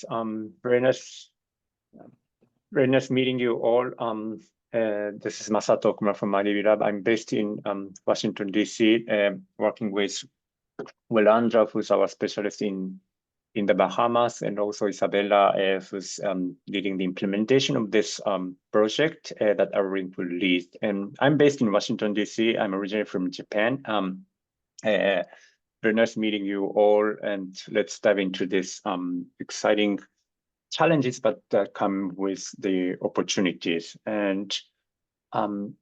Very nice meeting you all. This is Masato Okuma from IDB Lab. I'm based in Washington, D.C., working with Andra, who's our specialist in the Bahamas, and also Isabella, who's leading the implementation of this project that Arrowlynk will lead. And I'm based in Washington, D.C. I'm originally from Japan. Very nice meeting you all, and let's dive into this exciting challenges, but that come with the opportunities. And I'm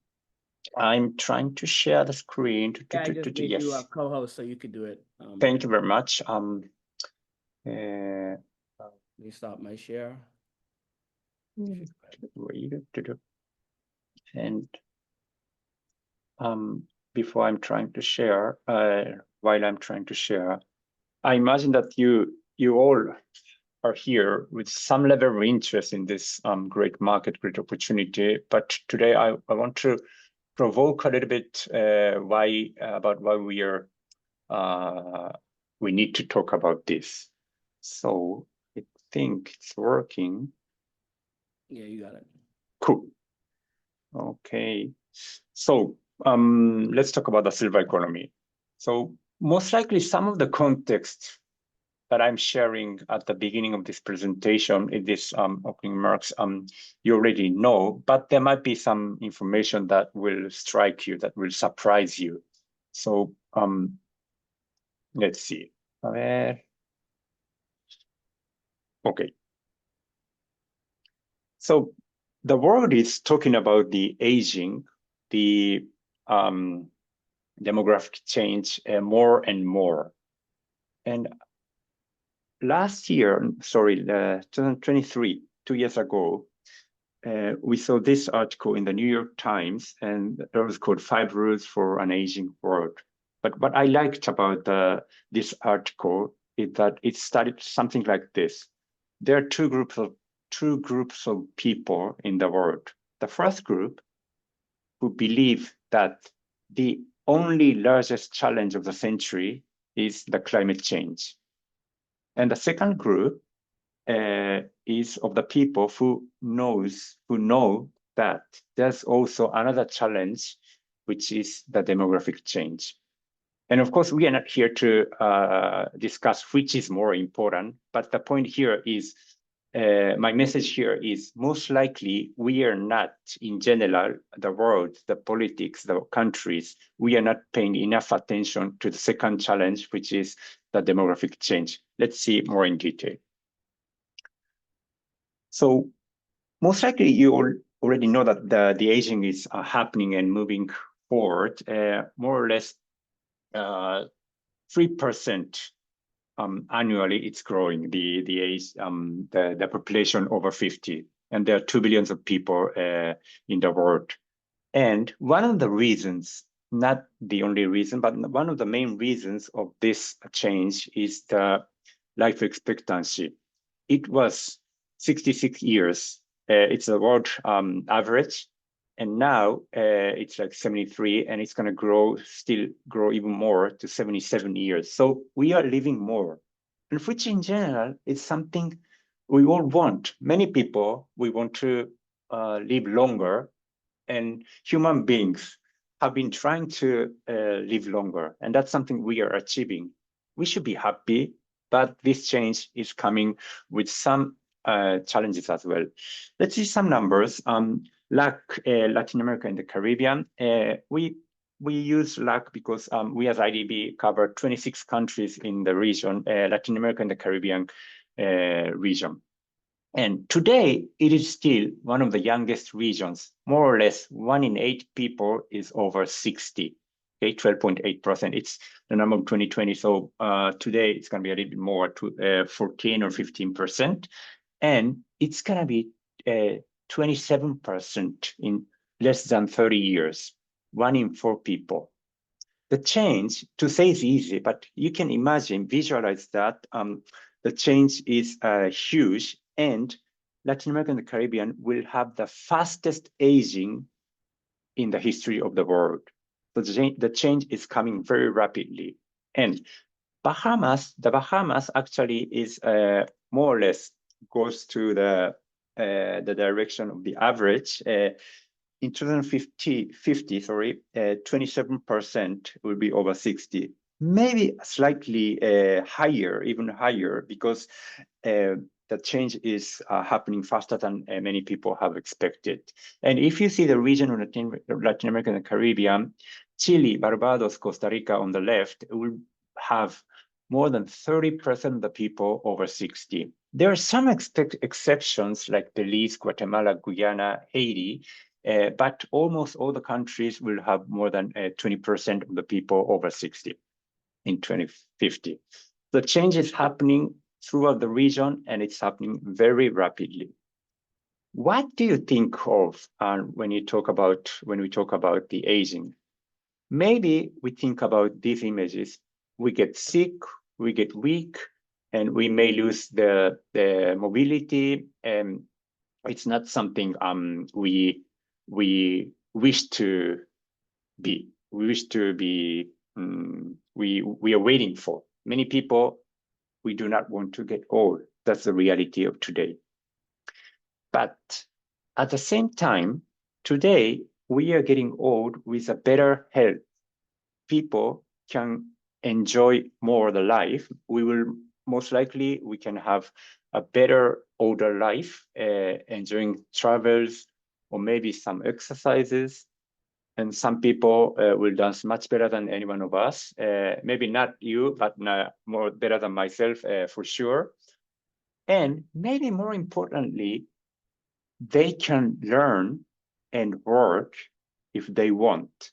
trying to share the screen. I just made you a co-host, so you could do it. Thank you very much. Let me stop my share. And before I'm trying to share, while I'm trying to share, I imagine that you all are here with some level of interest in this great market, great opportunity. But today I want to provoke a little bit why we need to talk about this. So I think it's working. Yeah, you got it. Cool. Okay. So let's talk about the silver economy. So most likely some of the context that I'm sharing at the beginning of this presentation, in this opening remarks, you already know, but there might be some information that will strike you, that will surprise you. So let's see. Okay. So the world is talking about the aging, the demographic change more and more. And last year, 2023, 2 years ago, we saw this article in the New York Times, and it was called 5 Rules for an Aging World. But what I liked about this article is that it started something like this. There are two groups of people in the world. The first group who believe that the only largest challenge of the century is the climate change. And the second group is of the people who know that there's also another challenge, which is the demographic change. And of course, we are not here to discuss which is more important, but the point here is, my message here is most likely we are not, in general, the world, the politics, the countries, we are not paying enough attention to the second challenge, which is the demographic change. Let's see more in detail. So most likely you already know that the aging is happening and moving forward, more or less 3% annually. It's growing, the age, the population over 50, and there are 2 billion of people in the world. And one of the reasons, not the only reason, but one of the main reasons of this change is the life expectancy. It was 66 years. It's the world average. And now it's like 73, and it's going to still grow even more to 77 years. So we are living more, and which in general is something we all want. Many people, we want to live longer, and human beings have been trying to live longer, and that's something we are achieving. We should be happy, but this change is coming with some challenges as well. Let's see some numbers. LAC, Latin America and the Caribbean. We use LAC because we as IDB cover 26 countries in the region, Latin America and the Caribbean region. And today, it is still one of the youngest regions. More or less, 1 in 8 people is over 60, okay, 12.8%. It's the number of 2020. So today, it's going to be a little bit more, to 14 or 15%. And it's going to be 27% in less than 30 years, 1 in 4 people. The change, to say is easy, but you can imagine, visualize that the change is huge, and Latin America and the Caribbean will have the fastest aging in the history of the world. So the change is coming very rapidly. And the Bahamas actually is more or less goes to the direction of the average, in 2050, sorry, 27% will be over 60. Maybe slightly higher, even higher, because the change is happening faster than many people have expected. And if you see the region of Latin America and the Caribbean, Chile, Barbados, Costa Rica on the left will have more than 30% of the people over 60. There are some exceptions like Belize, Guatemala, Guyana, Haiti, but almost all the countries will have more than 20% of the people over 60 in 2050. The change is happening throughout the region, and it's happening very rapidly. What do you think of when we talk about the aging? Maybe we think about these images. We get sick, we get weak, and we may lose the mobility. And it's not something we wish to be. We are waiting for. Many people, we do not want to get old. That's the reality of today. But at the same time, today, we are getting old with a better health. People can enjoy more the life. We will most likely, we can have a better older life, enjoying travels or maybe some exercises. And some people will dance much better than any one of us. Maybe not you, but more better than myself for sure. And maybe more importantly, they can learn and work if they want.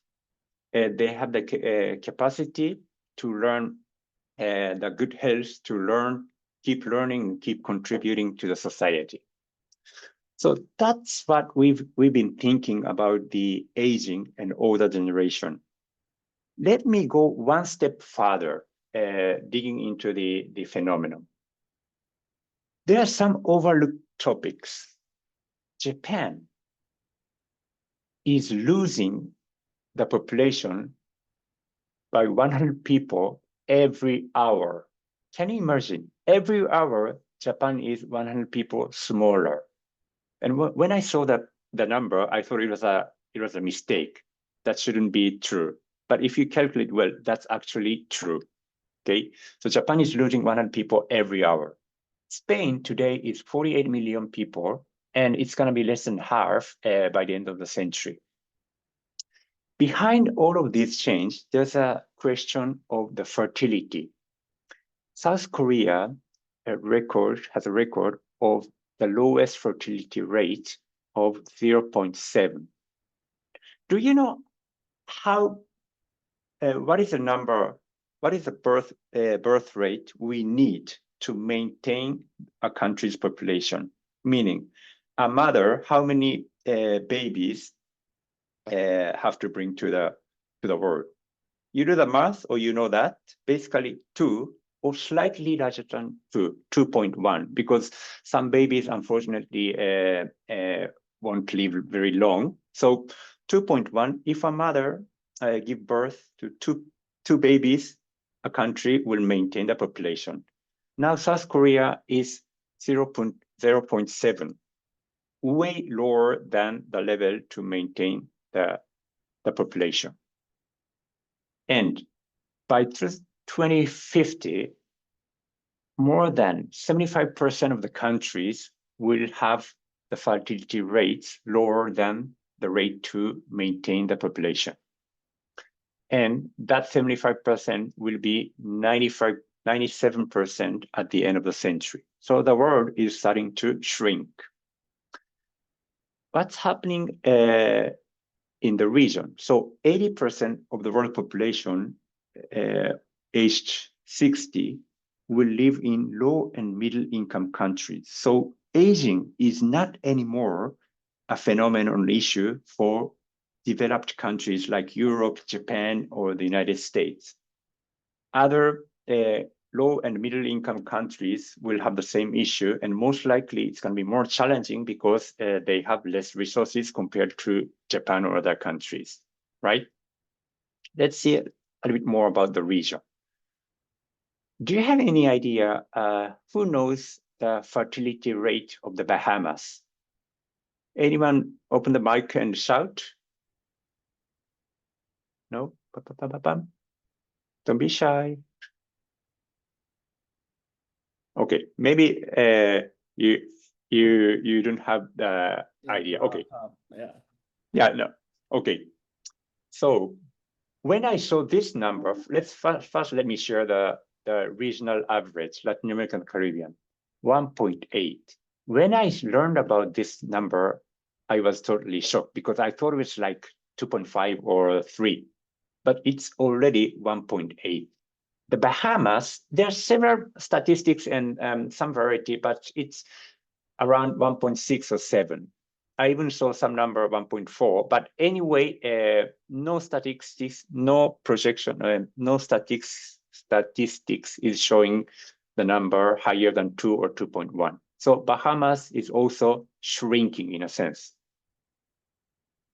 They have the capacity to learn, the good health to learn, keep learning, and keep contributing to the society. So that's what we've been thinking about the aging and older generation. Let me go one step further, digging into the phenomenon. There are some overlooked topics. Japan is losing the population by 100 people every hour. Can you imagine? Every hour, Japan is 100 people smaller. And when I saw the number, I thought it was a mistake. That shouldn't be true. But if you calculate well, that's actually true. Okay, so Japan is losing 100 people every hour. Spain today is 48 million people, and it's going to be less than half by the end of the century. Behind all of this change, there's a question of the fertility. South Korea has a record of the lowest fertility rate of 0.7. Do you know what is the number, what is the birth rate we need to maintain a country's population? Meaning, a mother, how many babies have to bring to the world? You do the math, or you know that? Basically, 2 or slightly larger than 2.1, because some babies, unfortunately, won't live very long. So 2.1, if a mother give birth to two babies, a country will maintain the population. Now, South Korea is 0.7, way lower than the level to maintain the population. And by 2050, more than 75% of the countries will have the fertility rates lower than the rate to maintain the population. And that 75% will be 97% at the end of the century. So the world is starting to shrink. What's happening in the region? So 80% of the world population aged 60 will live in low and middle income countries. So aging is not anymore a phenomenon issue for developed countries like Europe, Japan, or the United States. Other low and middle income countries will have the same issue, and most likely it's going to be more challenging because they have less resources compared to Japan or other countries, right? Let's see a little bit more about the region. Do you have any idea who knows the fertility rate of the Bahamas? Anyone open the mic and shout? No? Don't be shy. Okay, maybe you don't have the idea. Okay. Yeah, no. Okay. So when I saw this number, let's first let me share the regional average, Latin American Caribbean, 1.8. When I learned about this number, I was totally shocked because I thought it was like 2.5 or 3, but it's already 1.8. The Bahamas, there are several statistics and some variety, but it's around 1.6 or 7. I even saw some number 1.4, but anyway, no statistics, no projection, no statistics is showing the number higher than 2 or 2.1. So Bahamas is also shrinking in a sense.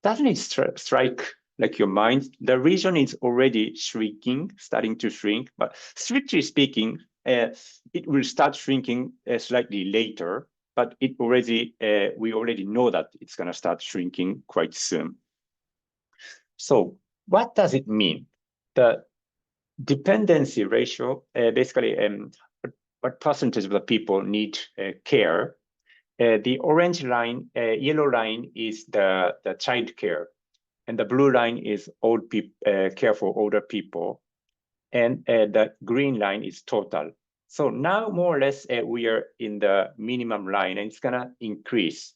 Doesn't it strike like your mind? The region is already shrinking, starting to shrink, but strictly speaking, it will start shrinking slightly later, but it already we already know that it's going to start shrinking quite soon. So what does it mean? The dependency ratio, basically what percentage of the people need care. The orange line, yellow line is the child care, and the blue line is old people, care for older people, and the green line is total. So now more or less we are in the minimum line, and it's gonna increase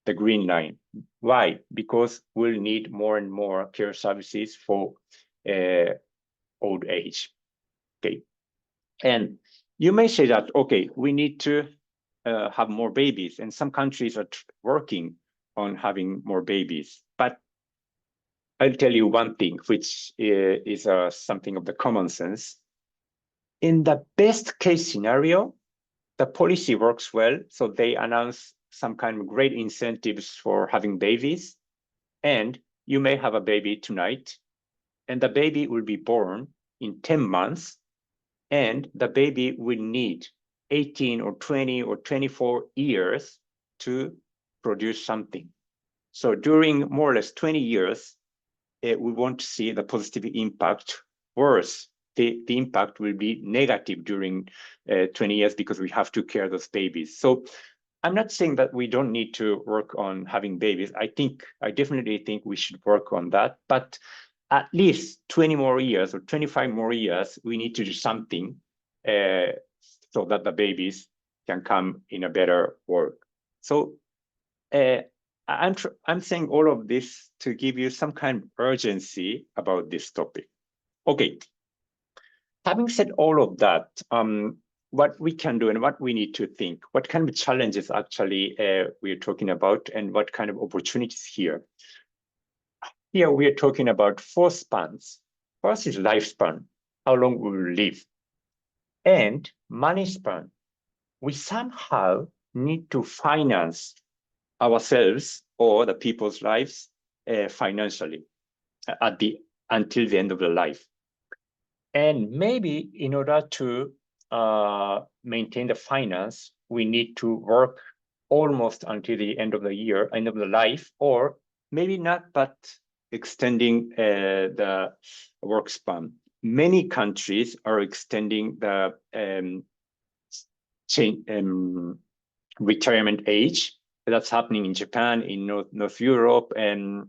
the green line. Why? Because we'll need more and more care services for old age. Okay, and you may say that okay, we need to have more babies, and some countries are working on having more babies. But I'll tell you one thing, which is something of the common sense. In the best case scenario, the policy works well, so they announce some kind of great incentives for having babies, and you may have a baby tonight, and the baby will be born in 10 months, and the baby will need 18 or 20 or 24 years to produce something. So during more or less 20 years, we won't see the positive impact. Worse, the impact will be negative during 20 years because we have to care those babies. So I'm not saying that we don't need to work on having babies. I definitely think we should work on that, but at least 20 more years or 25 more years, we need to do something so that the babies can come in a better world. So I'm saying all of this to give you some kind of urgency about this topic. Okay, having said all of that, what we can do and what we need to think, what kind of challenges actually we're talking about and what kind of opportunities here. Here we are talking about 4 spans. First is lifespan, how long we will live. And money span, we somehow need to finance ourselves or the people's lives financially until the end of the life. And maybe in order to maintain the finance, we need to work almost until the end of the year, end of the life, or maybe not, but extending the work span. Many countries are extending the retirement age. That's happening in Japan, in North Europe, and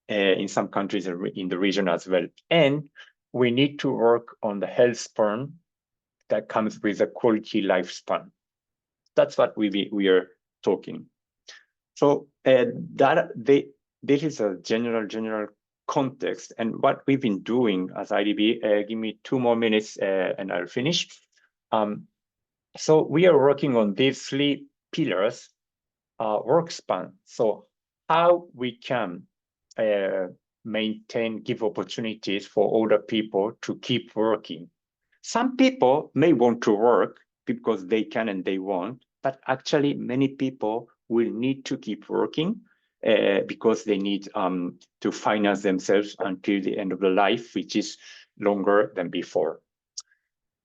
in some countries in the region as well. And we need to work on the health span that comes with a quality lifespan. That's what we are talking. So this is a general context, and what we've been doing as IDB. Give me 2 more minutes and I'll finish. So we are working on these 3 pillars, work span. So how we can give opportunities for older people to keep working. Some people may want to work because they can and they want, but actually many people will need to keep working because they need to finance themselves until the end of the life, which is longer than before.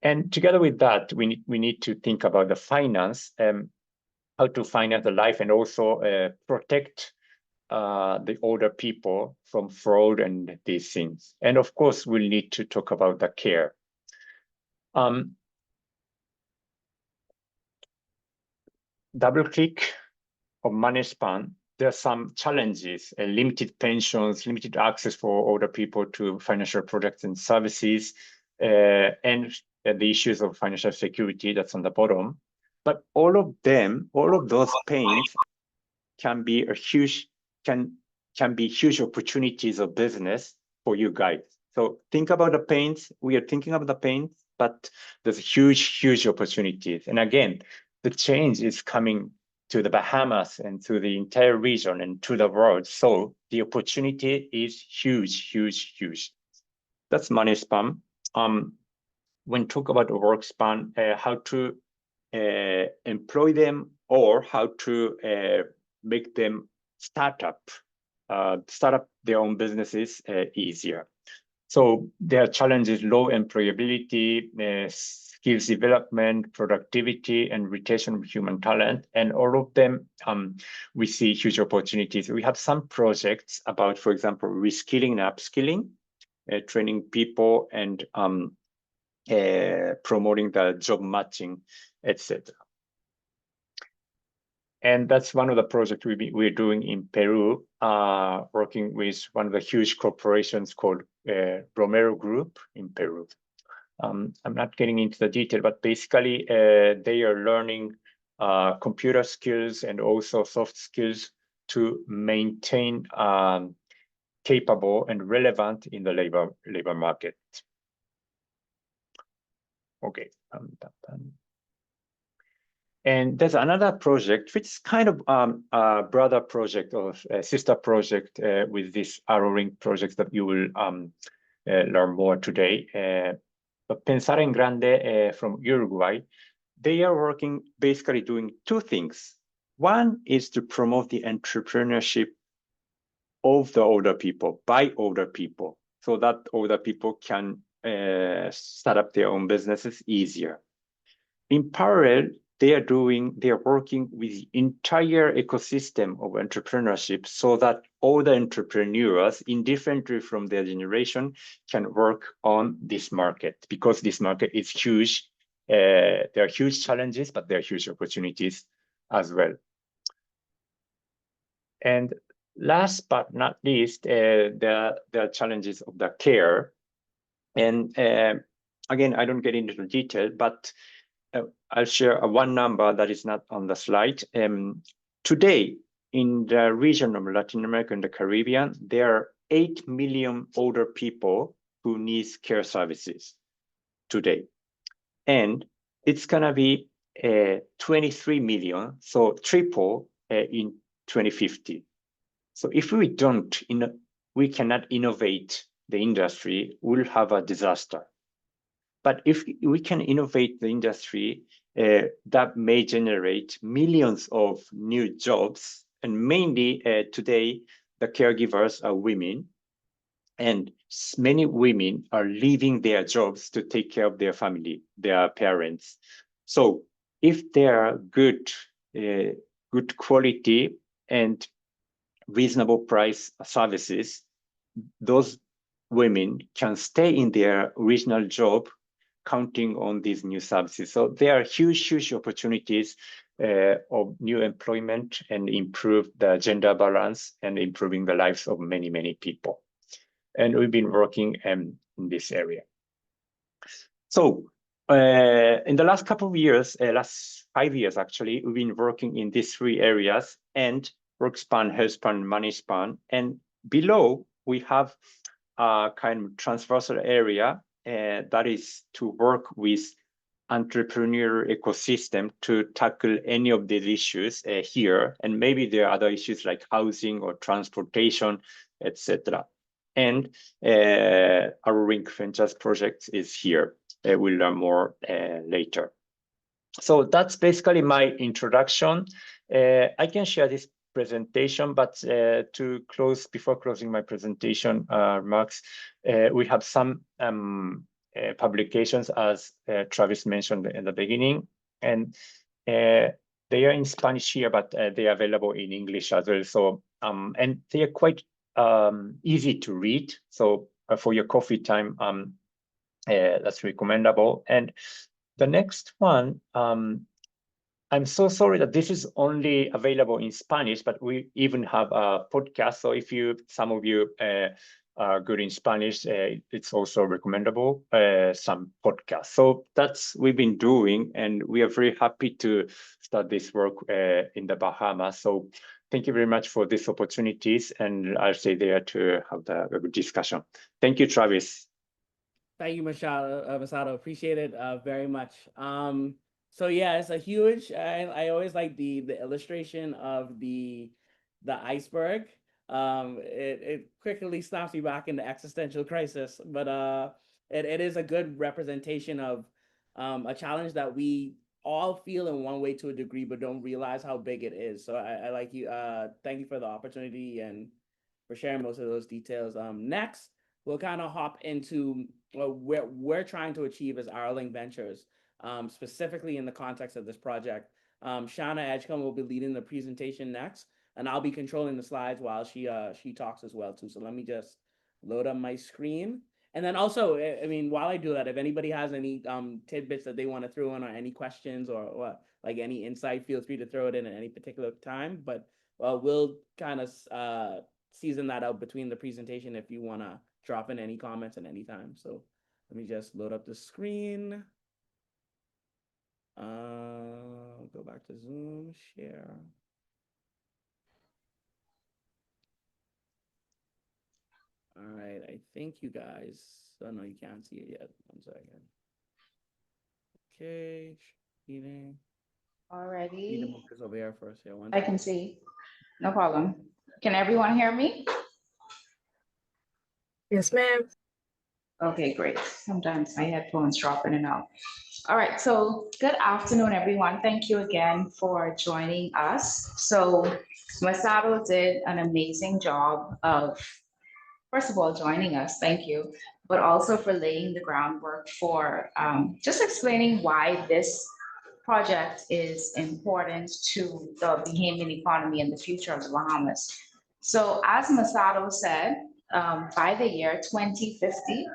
And together with that, we need to think about the finance, how to finance the life and also protect the older people from fraud and these things. And of course, we'll need to talk about the care. Double click of money span. There are some challenges, limited pensions, limited access for older people to financial products and services, and the issues of financial security that's on the bottom. But all of those pains can be huge opportunities of business for you guys. So think about the pains. We are thinking about the pains, but there's huge opportunities. And again, the change is coming to the Bahamas and to the entire region and to the world. So the opportunity is huge. That's money span. When talk about work span, how to employ them or how to make them start up their own businesses easier. So there are challenges: low employability, skills development, productivity, and retention of human talent. And all of them, we see huge opportunities. We have some projects about, for example, reskilling and upskilling, training people and promoting the job matching, etc. And that's one of the projects we're doing in Peru, working with one of the huge corporations called Romero Group in Peru. I'm not getting into the detail, but basically they are learning computer skills and also soft skills to maintain capable and relevant in the labor market. Okay, and there's another project, which is kind of a brother project or a sister project with this Arrowlynk project that you will learn more today. But Pensar en Grande from Uruguay, they are working basically doing two things. One is to promote the entrepreneurship of the older people, by older people, so that older people can start up their own businesses easier. In parallel, they are working with the entire ecosystem of entrepreneurship so that all the entrepreneurs, indifferently from their generation, can work on this market, because this market is huge. There are huge challenges, but there are huge opportunities as well. And last but not least, there are challenges of the care. And again, I don't get into the detail, but I'll share one number that is not on the slide. Today, in the region of Latin America and the Caribbean, there are 8 million older people who need care services today. And it's gonna be 23 million, so triple in 2050. So if we cannot innovate the industry, we'll have a disaster. But if we can innovate the industry, that may generate millions of new jobs. And mainly today, the caregivers are women. And many women are leaving their jobs to take care of their family, their parents. So if there are good quality and reasonable price services, those women can stay in their original job, counting on these new services. So there are huge opportunities of new employment and improve the gender balance and improving the lives of many people. And we've been working in this area. So in the last couple of years, last 5 years actually, we've been working in these three areas: and work span, health span, money span. And below we have a kind of transversal area that is to work with entrepreneur ecosystem to tackle any of these issues here. And maybe there are other issues like housing or transportation, etc. And Arrowlynk Ventures project is here. We'll learn more later. So that's basically my introduction. I can share this presentation, but before closing my presentation remarks, we have some publications, as Travis mentioned in the beginning, and they are in Spanish here, but they are available in English as well. So and they are quite easy to read. So for your coffee time, that's recommendable. And the next one, I'm so sorry that this is only available in Spanish, but we even have a podcast. So if some of you are good in Spanish, it's also recommendable, some podcasts. So that's we've been doing, and we are very happy to start this work in the Bahamas. So thank you very much for these opportunities, and I'll stay there to have a good discussion. Thank you, Travis. Thank you, Masato. Appreciate it very much. So yeah, it's a huge. I always like the illustration of the iceberg. It quickly snaps me back into existential crisis, but it is a good representation of a challenge that we all feel in one way to a degree, but don't realize how big it is. So I like you. Thank you for the opportunity and for sharing most of those details. Next, we'll kind of hop into what we're trying to achieve as Arrowlynk Ventures. Specifically in the context of this project. Shauna Edgecombe will be leading the presentation next, and I'll be controlling the slides while she talks as well too. So let me just load up my screen. And then also, I mean, while I do that, if anybody has any tidbits that they want to throw in or any questions or like any insight, feel free to throw it in at any particular time. But we'll kind of season that out between the presentation if you want to drop in any comments at any time. So let me just load up the screen. Go back to Zoom, share. All right, I think you guys, oh no, you can't see it yet. 1 second. Okay, eating. Already. Need to move this over here first. Yeah, I can see. No problem. Can everyone hear me? Yes, ma'am. Okay, great. Sometimes my headphones drop in and out. All right, so good afternoon, everyone. Thank you again for joining us. So Masato did an amazing job of, first of all, joining us. Thank you, but also for laying the groundwork for just explaining why this project is important to the Bahamian economy and the future of the Bahamas. So as Masato said, by the year 2050,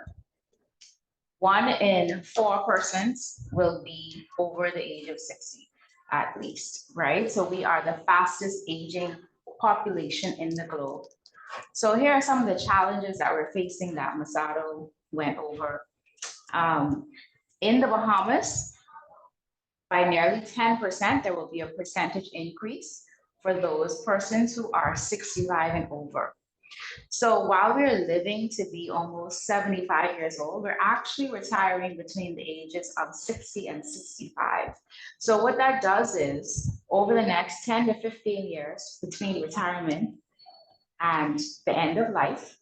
1 in 4 persons will be over the age of 60, at least, right? So we are the fastest aging population in the globe. So here are some of the challenges that we're facing that Masato went over. In the Bahamas, by nearly 10%, there will be a percentage increase for those persons who are 65 and over. So while we're living to be almost 75 years old, we're actually retiring between the ages of 60 and 65. So what that does is, over the next 10 to 15 years between retirement and the end of life,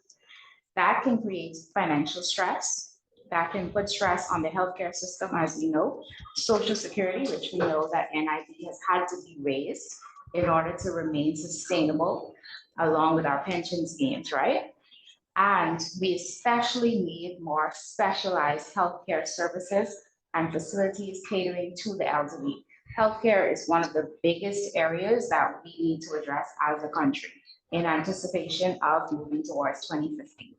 that can create financial stress, that can put stress on the healthcare system, as we know, Social Security, which we know that NIB has had to be raised in order to remain sustainable, along with our pension schemes, right? And we especially need more specialized healthcare services and facilities catering to the elderly. Healthcare is one of the biggest areas that we need to address as a country in anticipation of moving towards 2050.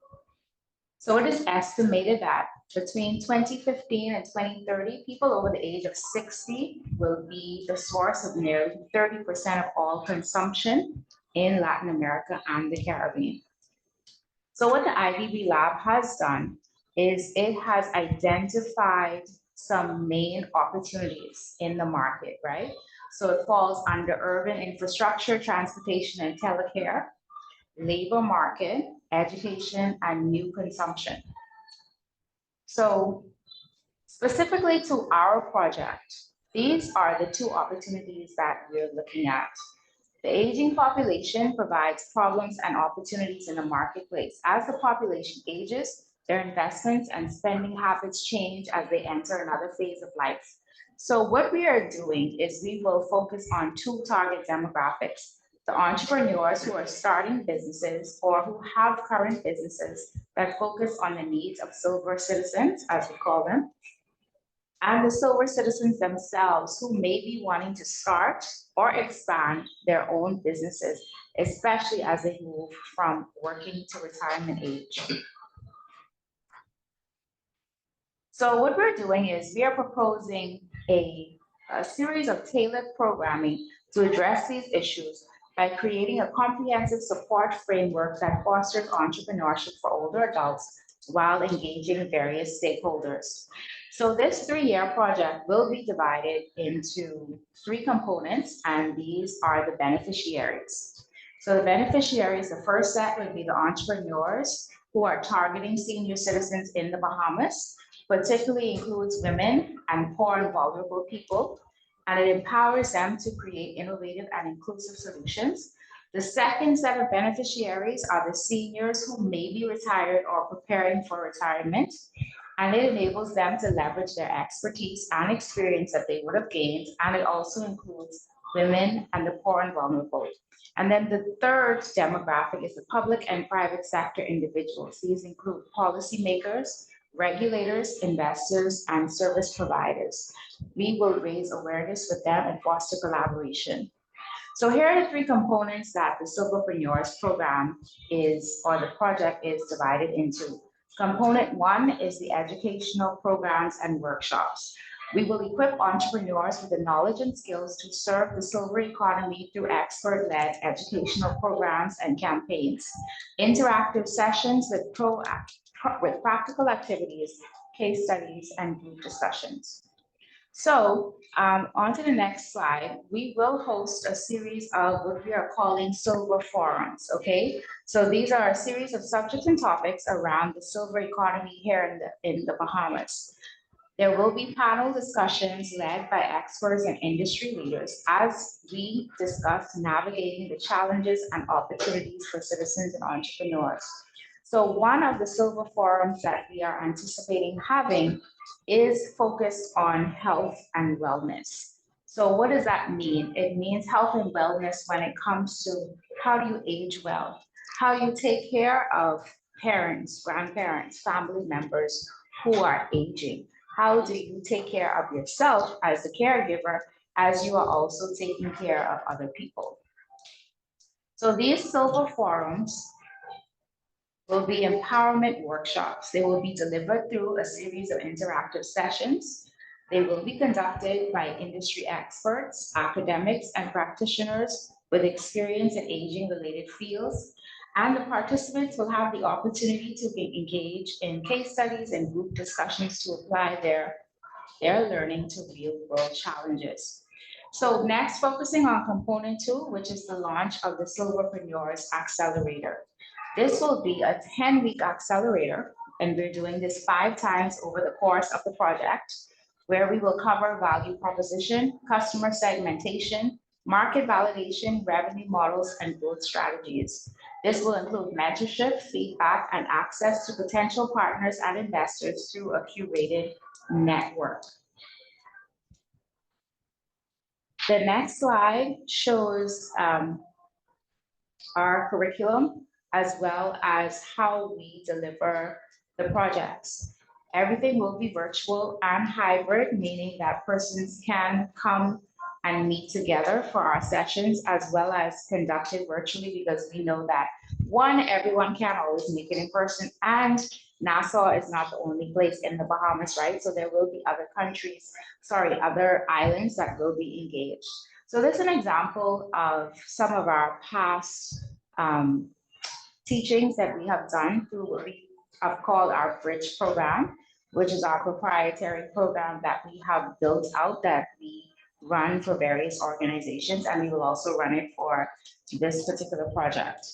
So it is estimated that between 2015 and 2030, people over the age of 60 will be the source of nearly 30% of all consumption in Latin America and the Caribbean. So what the IDB Lab has done is it has identified some main opportunities in the market, right? So it falls under urban infrastructure, transportation and telecare, labor market, education, and new consumption. So specifically to our project, these are the 2 opportunities that we're looking at. The aging population provides problems and opportunities in the marketplace. As the population ages, their investments and spending habits change as they enter another phase of life. So what we are doing is we will focus on 2 target demographics. the entrepreneurs who are starting businesses or who have current businesses that focus on the needs of silver citizens, as we call them, and the silver citizens themselves who may be wanting to start or expand their own businesses, especially as they move from working to retirement age. So what we're doing is we are proposing a series of tailored programming to address these issues by creating a comprehensive support framework that fosters entrepreneurship for older adults while engaging various stakeholders. So this 3-year project will be divided into 3 components, and these are the beneficiaries. So the beneficiaries, the first set would be the entrepreneurs who are targeting senior citizens in the Bahamas, particularly includes women and poor and vulnerable people, and it empowers them to create innovative and inclusive solutions. The second set of beneficiaries are the seniors who may be retired or preparing for retirement, and it enables them to leverage their expertise and experience that they would have gained, and it also includes women and the poor and vulnerable. And then the third demographic is the public and private sector individuals. These include policymakers, regulators, investors, and service providers. We will raise awareness with them and foster collaboration. So here are the 3 components that the Silverpreneurs program is, or the project is divided into. Component 1 is the educational programs and workshops. We will equip entrepreneurs with the knowledge and skills to serve the silver economy through expert-led educational programs and campaigns, interactive sessions with practical activities, case studies, and group discussions. So on to the next slide, we will host a series of what we are calling silver forums, okay? So these are a series of subjects and topics around the silver economy here in the Bahamas. There will be panel discussions led by experts and industry leaders as we discuss navigating the challenges and opportunities for citizens and entrepreneurs. So one of the silver forums that we are anticipating having is focused on health and wellness. So what does that mean? It means health and wellness when it comes to how do you age well, how you take care of parents, grandparents, family members who are aging. How do you take care of yourself as a caregiver as you are also taking care of other people? So these silver forums will be empowerment workshops. They will be delivered through a series of interactive sessions. They will be conducted by industry experts, academics, and practitioners with experience in aging-related fields. And the participants will have the opportunity to engage in case studies and group discussions to apply their learning to real-world challenges. So next, focusing on component 2, which is the launch of the SilverPreneurs Accelerator. This will be a 10-week accelerator, and we're doing this 5 times over the course of the project, where we will cover value proposition, customer segmentation, market validation, revenue models, and growth strategies. This will include mentorship, feedback, and access to potential partners and investors through a curated network. The next slide shows our curriculum as well as how we deliver the projects. Everything will be virtual and hybrid, meaning that persons can come and meet together for our sessions as well as conducted virtually, because we know that one, everyone can't always make it in person, and Nassau is not the only place in the Bahamas, right? So there will be other other islands that will be engaged. So this is an example of some of our past teachings that we have done through what we have called our Bridge program, which is our proprietary program that we have built out that we run for various organizations, and we will also run it for this particular project.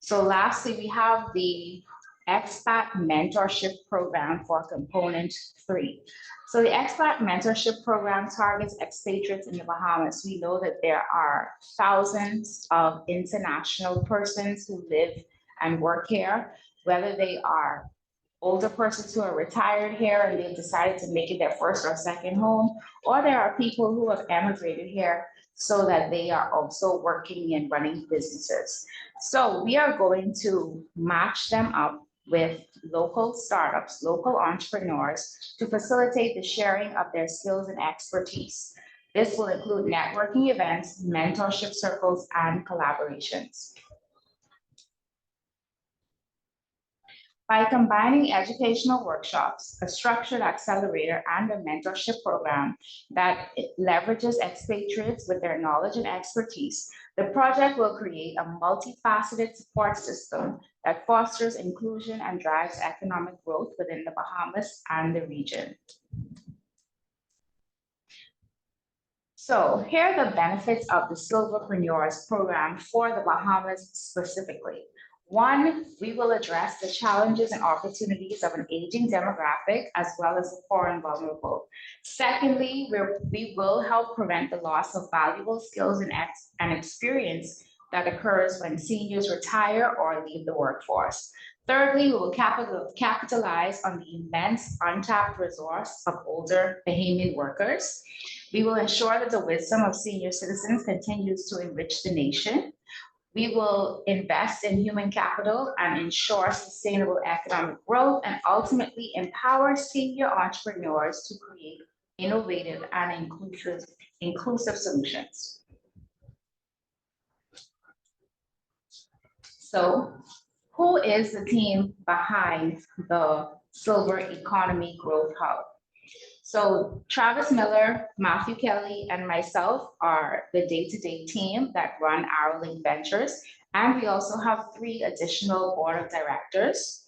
So lastly, we have the Expat Mentorship Program for component 3. So the Expat Mentorship Program targets expatriates in the Bahamas. We know that there are thousands of international persons who live and work here, whether they are older persons who are retired here and they've decided to make it their first or second home, or there are people who have emigrated here so that they are also working and running businesses. So we are going to match them up with local startups, local entrepreneurs to facilitate the sharing of their skills and expertise. This will include networking events, mentorship circles, and collaborations. By combining educational workshops, a structured accelerator, and a mentorship program that leverages expatriates with their knowledge and expertise, the project will create a multifaceted support system that fosters inclusion and drives economic growth within the Bahamas and the region. So here are the benefits of the SilverPreneurs program for the Bahamas specifically. One, we will address the challenges and opportunities of an aging demographic as well as the poor and vulnerable. Secondly, we will help prevent the loss of valuable skills and experience that occurs when seniors retire or leave the workforce. Thirdly, we will capitalize on the immense untapped resource of older Bahamian workers. We will ensure that the wisdom of senior citizens continues to enrich the nation. We will invest in human capital and ensure sustainable economic growth and ultimately empower senior entrepreneurs to create innovative and inclusive solutions. So, who is the team behind the Silver Economy Growth Hub? So Travis Miller, Matthew Kelly, and myself are the day-to-day team that run Arrowlynk Ventures, and we also have 3 additional board of directors.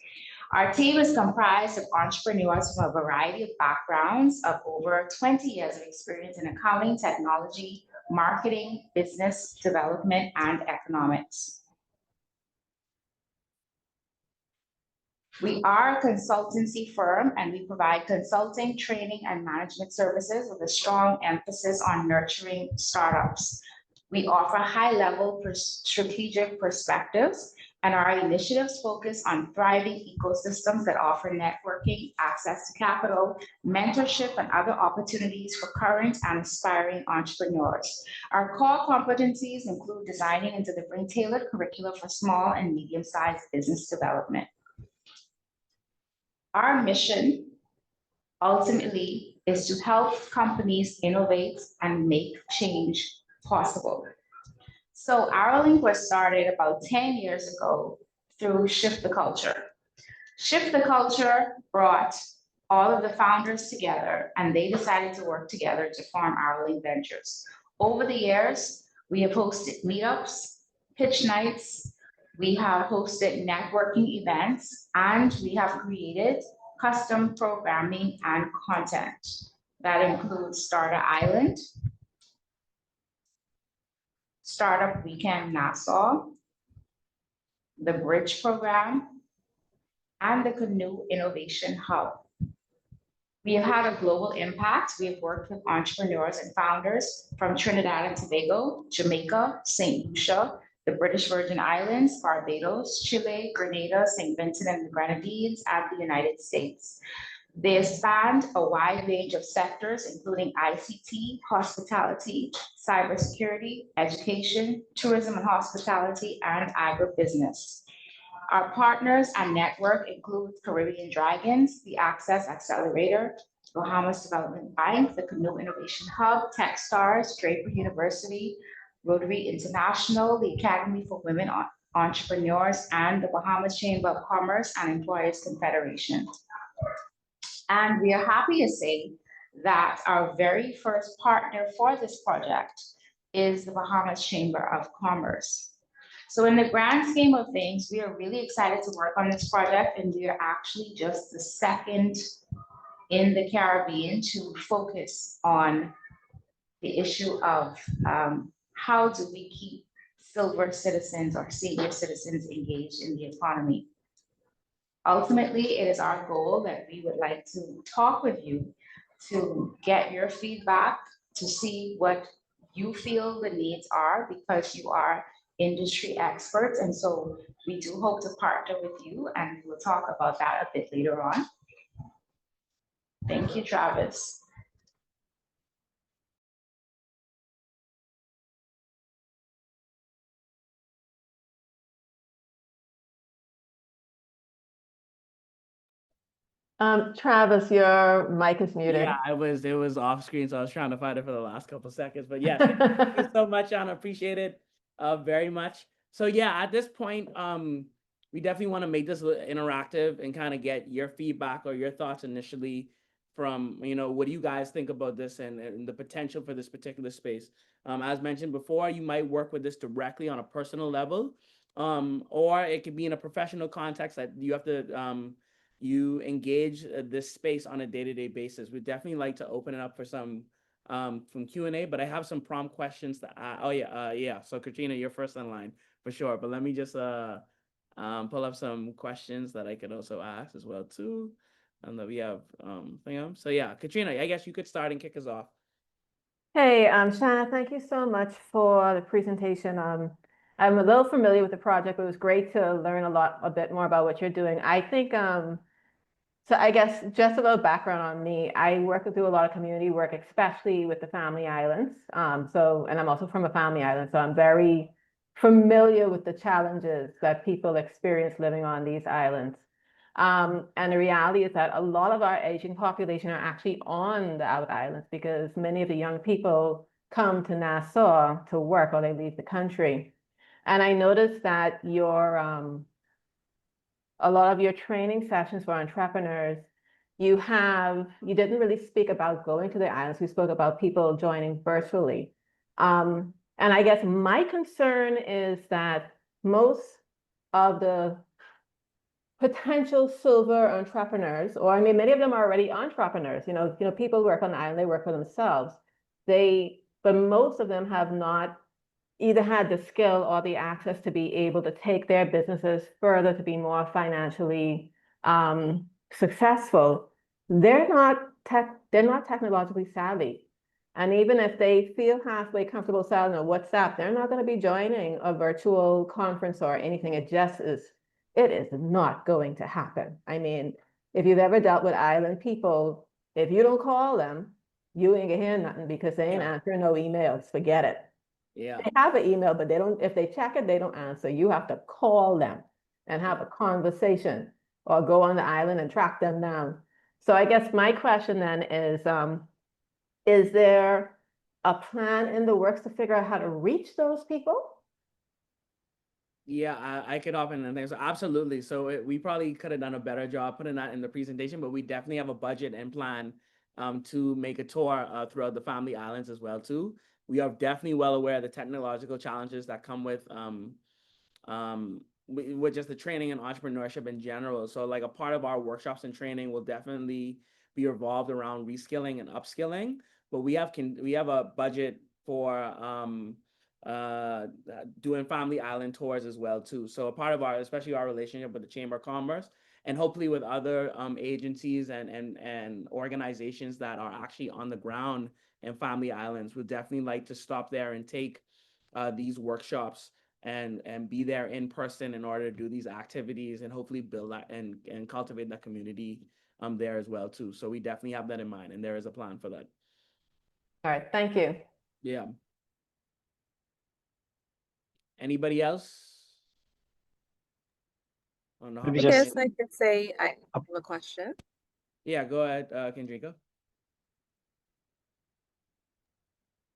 Our team is comprised of entrepreneurs from a variety of backgrounds of over 20 years of experience in accounting, technology, marketing, business development, and economics. We are a consultancy firm and we provide consulting, training, and management services with a strong emphasis on nurturing startups. We offer high-level strategic perspectives, and our initiatives focus on thriving ecosystems that offer networking, access to capital, mentorship, and other opportunities for current and aspiring entrepreneurs. Our core competencies include designing and delivering tailored curricula for small and medium-sized business development. Our mission ultimately is to help companies innovate and make change possible. So Arrowlynk was started about 10 years ago through Shift the Culture. Shift the Culture brought all of the founders together and they decided to work together to form Arrowlynk Ventures. Over the years, we have hosted meetups, pitch nights, we have hosted networking events, and we have created custom programming and content that includes Starter Island, Startup Weekend Nassau, the Bridge Program, and the Canoe Innovation Hub. We have had a global impact. We have worked with entrepreneurs and founders from Trinidad and Tobago, Jamaica, St. Lucia, the British Virgin Islands, Barbados, Chile, Grenada, St. Vincent and the Grenadines, and the United States. They spanned a wide range of sectors, including ICT, hospitality, cybersecurity, education, tourism and hospitality, and agribusiness. Our partners and network include Caribbean Dragons, the Access Accelerator, Bahamas Development Bank, the Canoe Innovation Hub, Techstars, Draper University, Rotary International, the Academy for Women Entrepreneurs, and the Bahamas Chamber of Commerce and Employers Confederation. And we are happy to say that our very first partner for this project is the Bahamas Chamber of Commerce. So in the grand scheme of things, we are really excited to work on this project, and we are actually just the second in the Caribbean to focus on the issue of how do we keep silver citizens or senior citizens engaged in the economy. Ultimately, it is our goal that we would like to talk with you to get your feedback, to see what you feel the needs are, because you are industry experts. And so we do hope to partner with you, and we'll talk about that a bit later on. Thank you, Travis. Travis, your mic is muted. Yeah, it was off screen, so I was trying to find it for the last couple of seconds. But yeah, thank you so much, Anna. Appreciate it very much. So yeah, at this point, we definitely want to make this interactive and kind of get your feedback or your thoughts initially from, what do you guys think about this and the potential for this particular space? As mentioned before, you might work with this directly on a personal level, or it could be in a professional context that you have to you engage this space on a day-to-day basis. We'd definitely like to open it up for some from Q&A, but I have some prompt questions to yeah. So Katrina, you're first in line for sure. But let me just pull up some questions that I could also ask as well too. And that we have so yeah, Katrina, I guess you could start and kick us off. Hey, Shanna, thank you so much for the presentation. I'm a little familiar with the project. It was great to learn a bit more about what you're doing. I think, so I guess just a little background on me. I do a lot of community work, especially with the Family Islands. And I'm also from a Family Island, so I'm very familiar with the challenges that people experience living on these islands. And the reality is that a lot of our Asian population are actually on the outer islands because many of the young people come to Nassau to work or they leave the country. And I noticed that a lot of your training sessions for entrepreneurs, you didn't really speak about going to the islands. We spoke about people joining virtually. And I guess my concern is that most of the potential silver entrepreneurs, or I mean, many of them are already entrepreneurs. People work on the island, they work for themselves. But most of them have not either had the skill or the access to be able to take their businesses further to be more financially successful. They're not technologically savvy. And even if they feel halfway comfortable selling a WhatsApp, they're not going to be joining a virtual conference or anything. It is not going to happen. I mean, if you've ever dealt with island people, if you don't call them, you ain't gonna hear nothing because they ain't answering no emails. Forget it. Yeah. They have an email, but if they check it, they don't answer. You have to call them and have a conversation or go on the island and track them down. So I guess my question then is there a plan in the works to figure out how to reach those people? Yeah, I could hop in and things. Absolutely. So we probably could have done a better job putting that in the presentation, but we definitely have a budget and plan to make a tour throughout the Family Islands as well too. We are definitely well aware of the technological challenges that come with just the training and entrepreneurship in general. So like a part of our workshops and training will definitely be revolved around reskilling and upskilling. But we have a budget for doing Family Island tours as well too. So a part of especially our relationship with the Chamber of Commerce and hopefully with other agencies and organizations that are actually on the ground in Family Islands, would definitely like to stop there and take these workshops and be there in person in order to do these activities and hopefully build that and cultivate that community there as well too. So we definitely have that in mind, and there is a plan for that. All right, thank you. Yeah. Anybody else? Yes, I could say I have a question. Yeah, go ahead, Kendrika.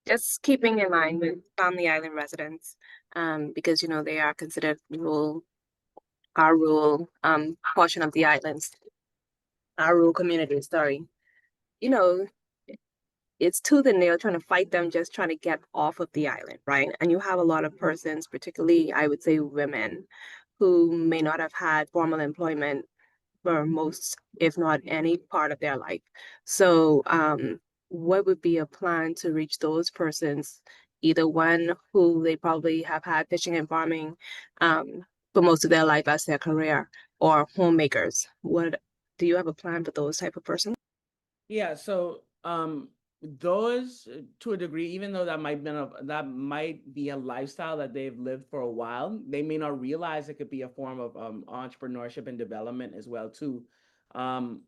Just keeping in mind with Family Island residents, because they are considered our rural portion of the islands, our rural community. Sorry, it's tooth and nail trying to fight them, just trying to get off of the island, right? And you have a lot of persons, particularly I would say women, who may not have had formal employment for most, if not any part of their life. So what would be a plan to reach those persons, either one who they probably have had fishing and farming for most of their life as their career, or homemakers? Do you have a plan for those type of persons? Yeah, so those to a degree, even though that might be a lifestyle that they've lived for a while, they may not realize it could be a form of entrepreneurship and development as well too. On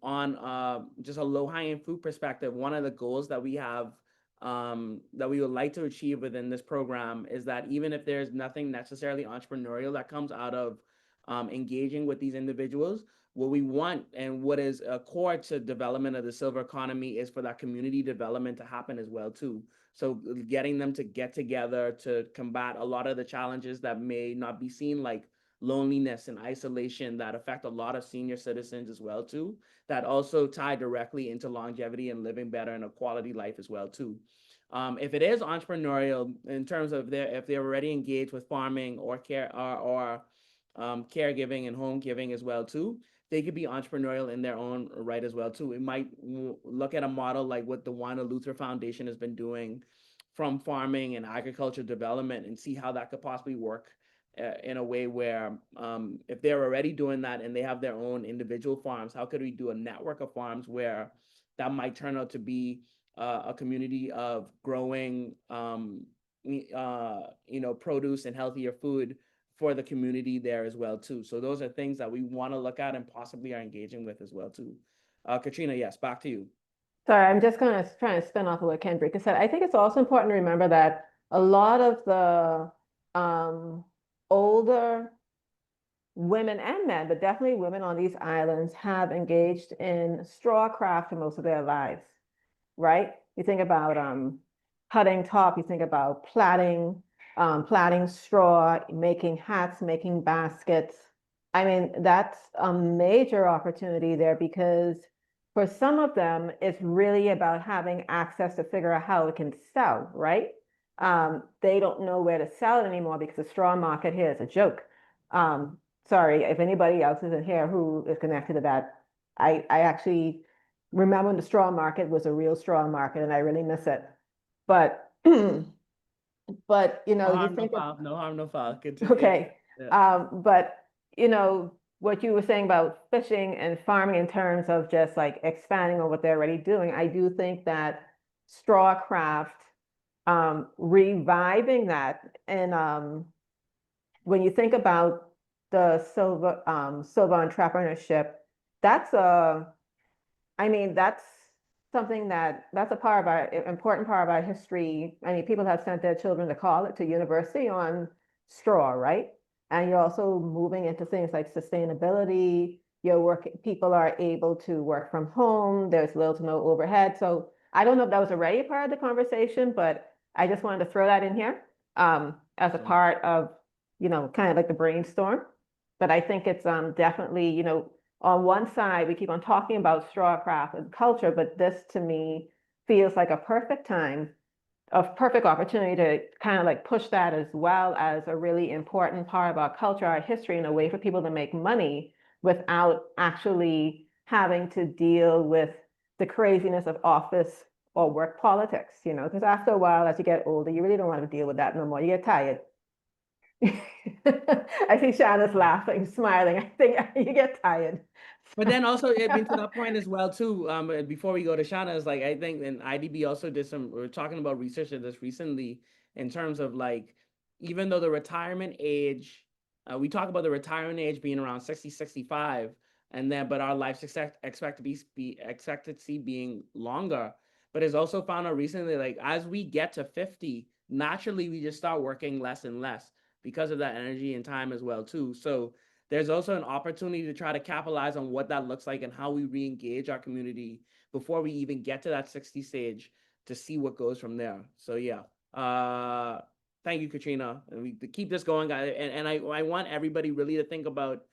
just a low-hanging fruit perspective, one of the goals that we have that we would like to achieve within this program is that even if there's nothing necessarily entrepreneurial that comes out of engaging with these individuals, what we want and what is a core to development of the silver economy is for that community development to happen as well too. So getting them to get together to combat a lot of the challenges that may not be seen, like loneliness and isolation, that affect a lot of senior citizens as well too, that also tie directly into longevity and living better and a quality life as well too. If it is entrepreneurial in terms of if they're already engaged with farming or care or caregiving and home giving as well too, they could be entrepreneurial in their own right as well too. We might look at a model like what the Juana Luther Foundation has been doing from farming and agriculture development and see how that could possibly work in a way where if they're already doing that and they have their own individual farms, how could we do a network of farms where that might turn out to be a community of growing produce and healthier food for the community there as well too. So those are things that we want to look at and possibly are engaging with as well too. Katrina, yes, back to you. Sorry, I'm just going to try and spin off of what Kendrika said. I think it's also important to remember that a lot of the older women and men, but definitely women on these islands, have engaged in straw craft for most of their lives, right? You think about cutting top, you think about plaiting straw, making hats, making baskets. I mean, that's a major opportunity there because for some of them, it's really about having access to figure out how it can sell, right? They don't know where to sell it anymore because the straw market here is a joke. Sorry, if anybody else is in here who is connected to that, I actually remember when the straw market was a real straw market and I really miss it. But but you know, you think no harm, no foul. Continue. Okay. Yeah. But you know, what you were saying about fishing and farming in terms of just like expanding on what they're already doing, I do think that straw craft, reviving that, and when you think about the silver entrepreneurship, that's that's something that's a part of our important part of our history. I mean, people have sent their children to college, to university on straw, right? And you're also moving into things like sustainability. People are able to work from home. There's little to no overhead. So I don't know if that was already a part of the conversation, but I just wanted to throw that in here as a part of, kind of like the brainstorm. But I think it's definitely, on one side, we keep on talking about straw craft and culture, but this to me feels like a perfect opportunity to kind of like push that as well as a really important part of our culture, our history, in a way for people to make money without actually having to deal with the craziness of office or work politics, because after a while, as you get older, you really don't want to deal with that no more. You get tired. I see Shana's laughing, smiling. I think you get tired. But then also, I mean, to that point as well too, before we go to Shana, is like, I think, and IDB also we're talking about research of this recently in terms of like, even though the retirement age, we talk about the retirement age being around 60, 65, but our life expectancy being longer, but it's also found out recently, like as we get to 50, naturally we just start working less and less because of that energy and time as well too. So there's also an opportunity to try to capitalize on what that looks like and how we re-engage our community before we even get to that 60 stage to see what goes from there. So yeah, thank you, Katrina. And we keep this going, and I want everybody really to think about,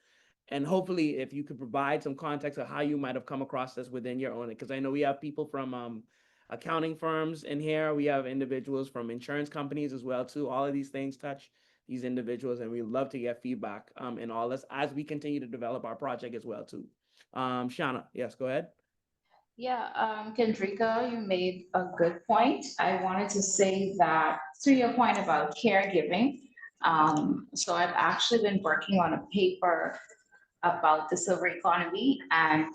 and hopefully if you could provide some context of how you might have come across this within your own, because I know we have people from accounting firms in here, we have individuals from insurance companies as well too. All of these things touch these individuals, and we love to get feedback in all this as we continue to develop our project as well too. Shana, yes, go ahead. Yeah, Kendrika, you made a good point. I wanted to say that to your point about caregiving. So I've actually been working on a paper about the silver economy, and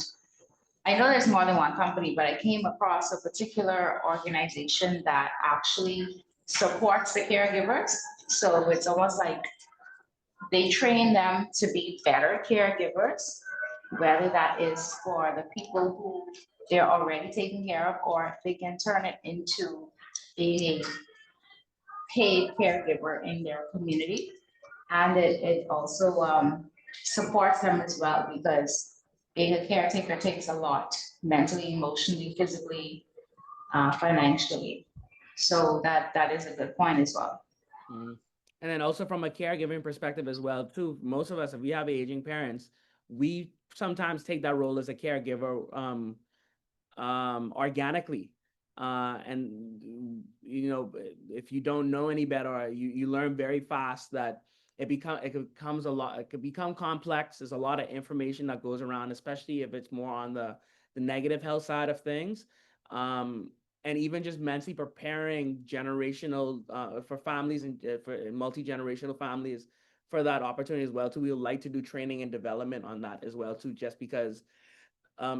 I know there's more than one company, but I came across a particular organization that actually supports the caregivers. So it's almost like they train them to be better caregivers, whether that is for the people who they're already taking care of, or if they can turn it into being a paid caregiver in their community. And it also supports them as well, because being a caretaker takes a lot, mentally, emotionally, physically, financially. So that is a good point as well. Mm. And then also from a caregiving perspective as well, too, most of us, if we have aging parents, we sometimes take that role as a caregiver organically. And you know, if you don't know any better, you learn very fast that it becomes a lot, it could become complex. There's a lot of information that goes around, especially if it's more on the negative health side of things. And even just mentally preparing generational for families and for multi-generational families for that opportunity as well too. We would like to do training and development on that as well too, just because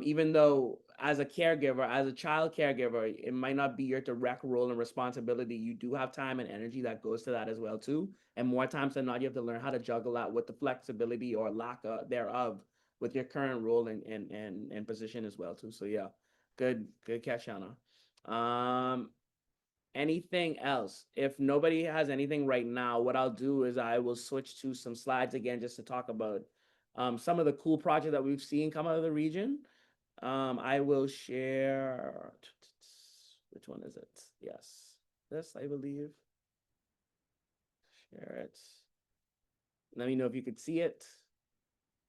even though as a caregiver, as a child caregiver, it might not be your direct role and responsibility, you do have time and energy that goes to that as well too. And more times than not, you have to learn how to juggle that with the flexibility or lack thereof with your current role and position as well too. So yeah, good catch, Shanna. Anything else? If nobody has anything right now, what I'll do is I will switch to some slides again just to talk about some of the cool projects that we've seen come out of the region. I will share, which one is it? Yes, this, I believe. Share it. Let me know if you could see it.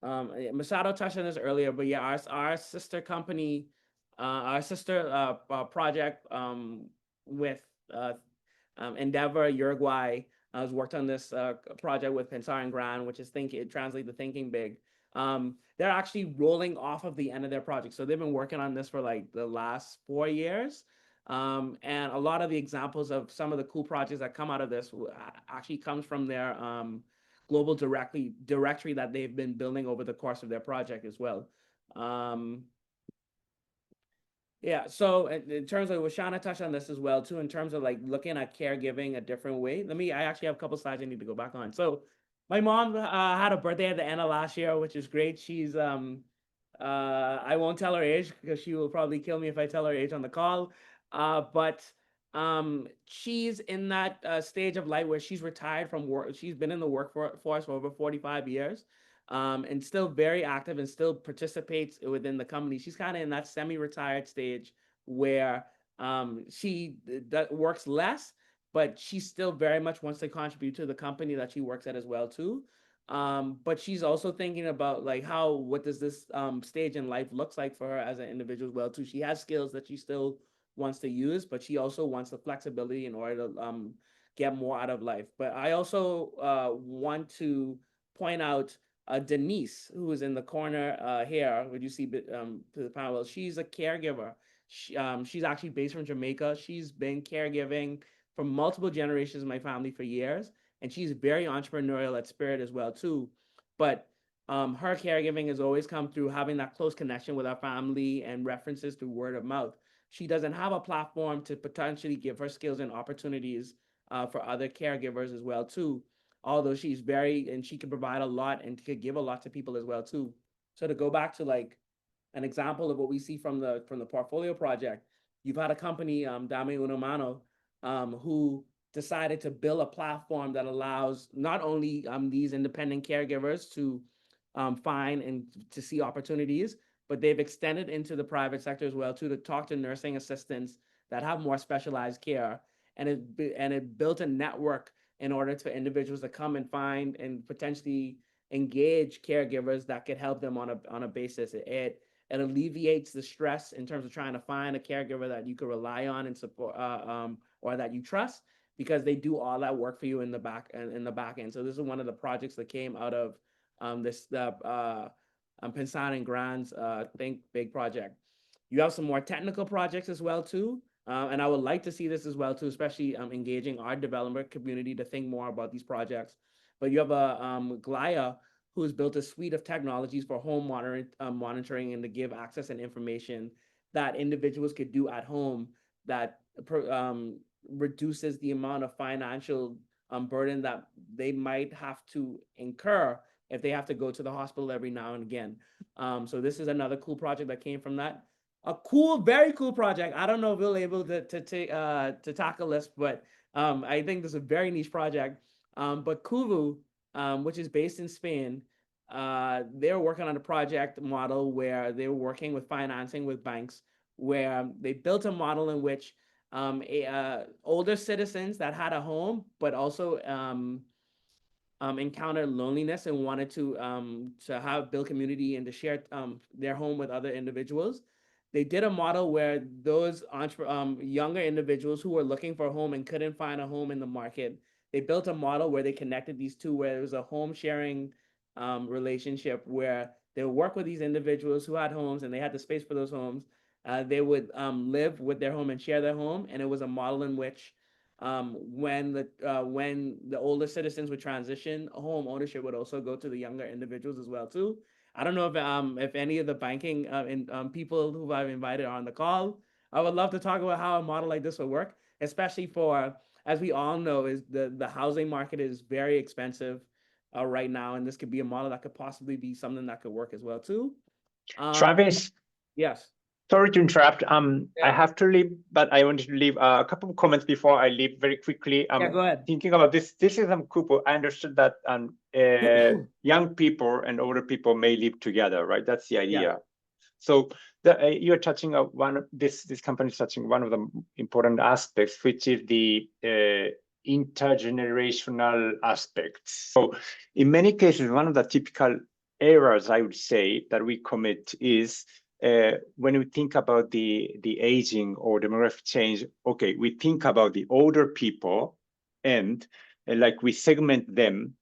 Masato touched on this earlier, but yeah, our sister company, our sister project with Endeavor Uruguay has worked on this project with Pensar and Gran, which is it translates to thinking big. They're actually rolling off of the end of their project. So they've been working on this for like the last 4 years. And a lot of the examples of some of the cool projects that come out of this actually comes from their global directory that they've been building over the course of their project as well. Yeah, so in terms of, Shana touched on this as well too, in terms of like looking at caregiving a different way. I actually have a couple slides I need to go back on. So my mom had a birthday at the end of last year, which is great. She's I won't tell her age because she will probably kill me if I tell her age on the call. But she's in that stage of life where she's retired from work. She's been in the workforce for over 45 years. And still very active and still participates within the company. She's kind of in that semi-retired stage where she works less, but she still very much wants to contribute to the company that she works at as well too. But she's also thinking about like what does this stage in life looks like for her as an individual as well too. She has skills that she still wants to use, but she also wants the flexibility in order to get more out of life. But I also want to point out Denise, who is in the corner here, would you see to the panel? She's a caregiver. She's actually based from Jamaica. She's been caregiving for multiple generations of my family for years, and she's very entrepreneurial at spirit as well too. But her caregiving has always come through having that close connection with our family and references through word of mouth. She doesn't have a platform to potentially give her skills and opportunities for other caregivers as well too. Although she's and she can provide a lot and could give a lot to people as well too. So to go back to like an example of what we see from the portfolio project, you've had a company, Dame Uno Mano, who decided to build a platform that allows not only these independent caregivers to find and to see opportunities, but they've extended into the private sector as well too, to talk to nursing assistants that have more specialized care, and it built a network in order for individuals to come and find and potentially engage caregivers that could help them on a basis. It alleviates the stress in terms of trying to find a caregiver that you could rely on and support, or that you trust, because they do all that work for you in the back end. So this is one of the projects that came out of Pensar and Gran's Think Big project. You have some more technical projects as well too. And I would like to see this as well too, especially engaging our developer community to think more about these projects. But you have a Glaya, who has built a suite of technologies for home monitoring and to give access and information that individuals could do at home that reduces the amount of financial burden that they might have to incur if they have to go to the hospital every now and again. So this is another cool project that came from that. A cool, very cool project. I don't know if we'll be able to tackle this, but I think this is a very niche project. But Kuvu, which is based in Spain, they're working on a project model where they were working with financing with banks, where they built a model in which older citizens that had a home, but also encountered loneliness and wanted to have build community and to share their home with other individuals. They did a model where those younger individuals who were looking for a home and couldn't find a home in the market, they built a model where they connected these two, where it was a home sharing relationship where they would work with these individuals who had homes and they had the space for those homes. They would live with their home and share their home, and it was a model in which when the older citizens would transition, home ownership would also go to the younger individuals as well too. I don't know if any of the banking people who I've invited are on the call. I would love to talk about how a model like this would work, especially for, as we all know, is the housing market is very expensive right now, and this could be a model that could possibly be something that could work as well too. Travis, Yes. sorry to interrupt. I Yeah. have to leave, but I wanted to leave a couple of comments before I leave very quickly. Yeah, go ahead. Thinking about this is Kupu. I understood that young people and older people may live together, right? That's the idea. Yeah. So you're touching this company is touching one of the important aspects, which is the intergenerational aspects. So in many cases, one of the typical errors I would say that we commit is when we think about the aging or demographic change. Okay, we think about the older people and like we segment them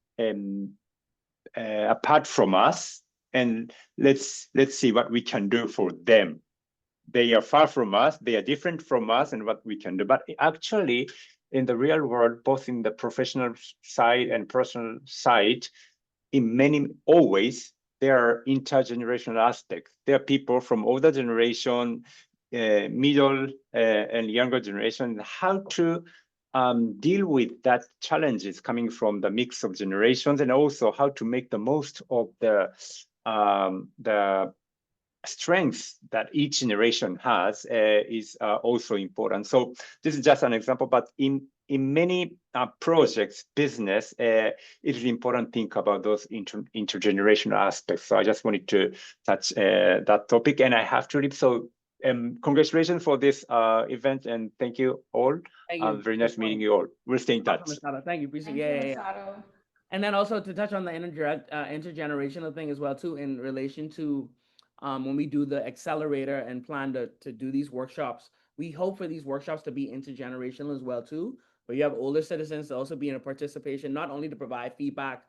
apart from us, and let's see what we can do for them. They are far from us, they are different from us, and what we can do. But actually, in the real world, both in the professional side and personal side, in many always there are intergenerational aspects. There are people from older generation, middle and younger generation, how to deal with that challenges coming from the mix of generations, and also how to make the most of the strengths that each generation has is also important. So this is just an example, but in many projects, business, it is important to think about those intergenerational aspects. So I just wanted to touch that topic, and I have to leave. So congratulations for this event, and thank you all. Thank you. Very nice meeting you all. We'll stay in touch. Thank you. Appreciate Thank it. you, Masato. And then also to touch on the intergenerational thing as well too, in relation to when we do the accelerator and plan to do these workshops, we hope for these workshops to be intergenerational as well too, where you have older citizens to also be in a participation, not only to provide feedback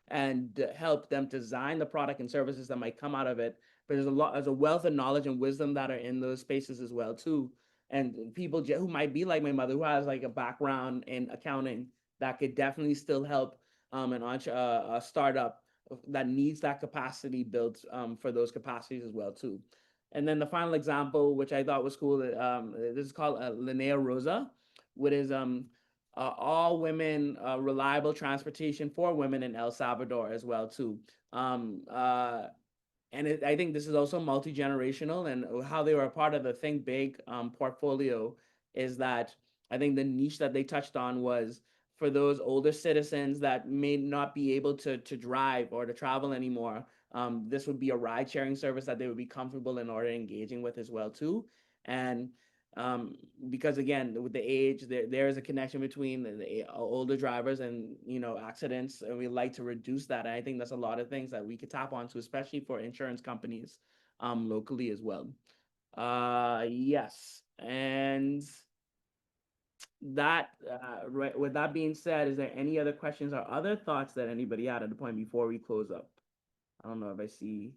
and help them design the product and services that might come out of it, but there's a wealth of knowledge and wisdom that are in those spaces as well too. And people who might be like my mother, who has like a background in accounting, that could definitely still help a startup that needs that capacity built for those capacities as well too. And then the final example, which I thought was cool, this is called Linnea Rosa, which is all women reliable transportation for women in El Salvador as well too. And I think this is also multi-generational, and how they were a part of the Think Big portfolio is that I think the niche that they touched on was for those older citizens that may not be able to drive or to travel anymore. This would be a ride sharing service that they would be comfortable in order engaging with as well too. And because again, with the age, there is a connection between the older drivers and accidents, and we like to reduce that. And I think that's a lot of things that we could tap onto, especially for insurance companies locally as well. Yes, and that right. With that being said, is there any other questions or other thoughts that anybody had at the point before we close up? I don't know if I see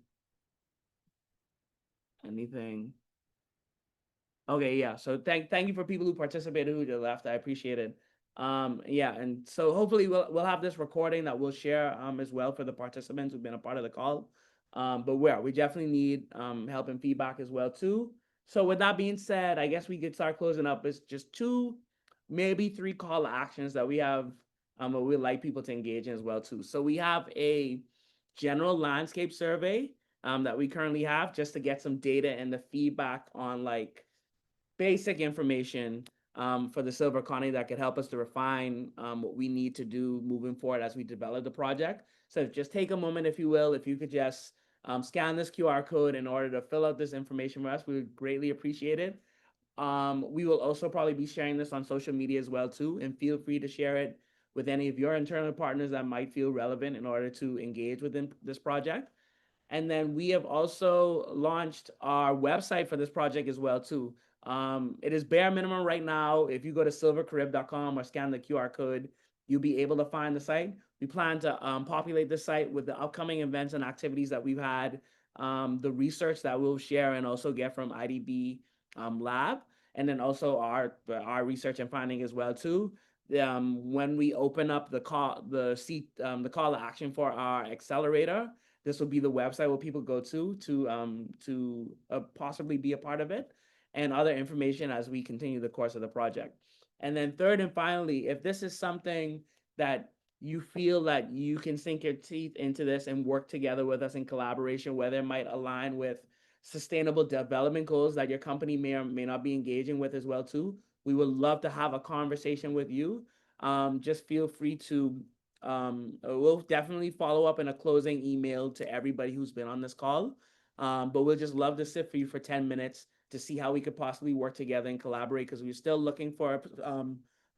anything. Okay, yeah. So thank you for people who participated, who left. I appreciate it. Yeah, and so hopefully we'll have this recording that we'll share as well for the participants who've been a part of the call. But we definitely need help and feedback as well too. So with that being said, I guess we could start closing up. It's just 2, maybe 3 call to actions that we have but we'd like people to engage in as well too. So we have a general landscape survey that we currently have just to get some data and the feedback on like basic information for the silver economy that could help us to refine what we need to do moving forward as we develop the project. So just take a moment, if you will, if you could just scan this QR code in order to fill out this information for us, we would greatly appreciate it. We will also probably be sharing this on social media as well too, and feel free to share it with any of your internal partners that might feel relevant in order to engage within this project. And then we have also launched our website for this project as well too. It is bare minimum right now. If you go to SilverCaribe.com or scan the QR code, you'll be able to find the site. We plan to populate the site with the upcoming events and activities that we've had, the research that we'll share and also get from IDB Lab, and then also our research and finding as well too. When we open up the call to action for our accelerator, this will be the website where people go to possibly be a part of it, and other information as we continue the course of the project. And then third and finally, if this is something that you feel that you can sink your teeth into this and work together with us in collaboration, whether it might align with sustainable development goals that your company may or may not be engaging with as well too, we would love to have a conversation with you. Just feel free to we'll definitely follow up in a closing email to everybody who's been on this call. But we'll just love to sit for you for 10 minutes to see how we could possibly work together and collaborate, because we're still looking for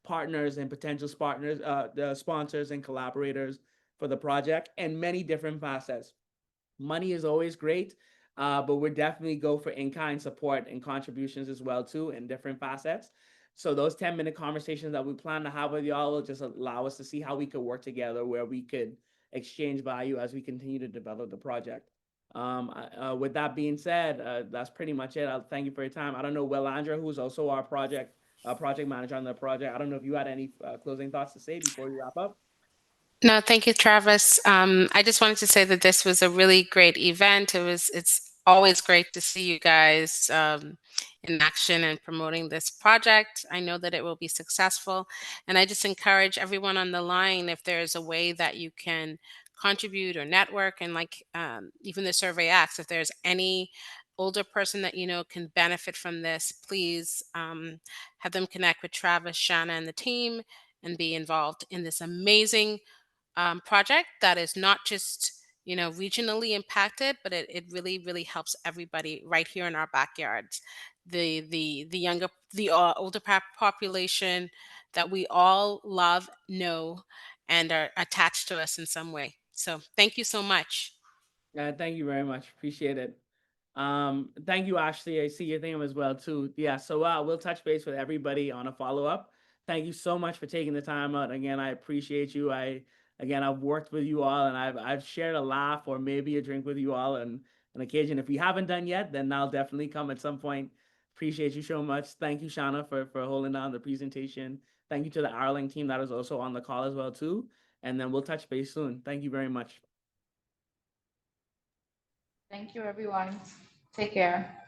partners and potential partners, the sponsors and collaborators for the project, and many different facets. Money is always great, but we're definitely go for in-kind support and contributions as well too in different facets. So those 10-minute conversations that we plan to have with y'all will just allow us to see how we could work together, where we could exchange value as we continue to develop the project. With that being said, that's pretty much it. I'll thank you for your time. I don't know, Will Andrew, who's also our project manager on the project. I don't know if you had any closing thoughts to say before we wrap up. No, thank you, Travis. I just wanted to say that this was a really great event. It's always great to see you guys in action and promoting this project. I know that it will be successful. And I just encourage everyone on the line, if there's a way that you can contribute or network, and like even the survey asks, if there's any older person that you know can benefit from this, please have them connect with Travis, Shanna, and the team and be involved in this amazing project that is not just regionally impacted, but it really helps everybody right here in our backyards, the older population that we all love, know, and are attached to us in some way. So thank you so much. Thank you very much. Appreciate it. Thank you, Ashley. I see your thing as well too. Yeah, so we'll touch base with everybody on a follow-up. Thank you so much for taking the time out. Again, I appreciate you. I've worked with you all, and I've shared a laugh or maybe a drink with you all on an occasion. If we haven't done yet, then I'll definitely come at some point. Appreciate you so much. Thank you, Shauna, for holding down the presentation. Thank you to the Arrowlynk team that is also on the call as well too. And then we'll touch base soon. Thank you very much. Thank you, everyone. Take care.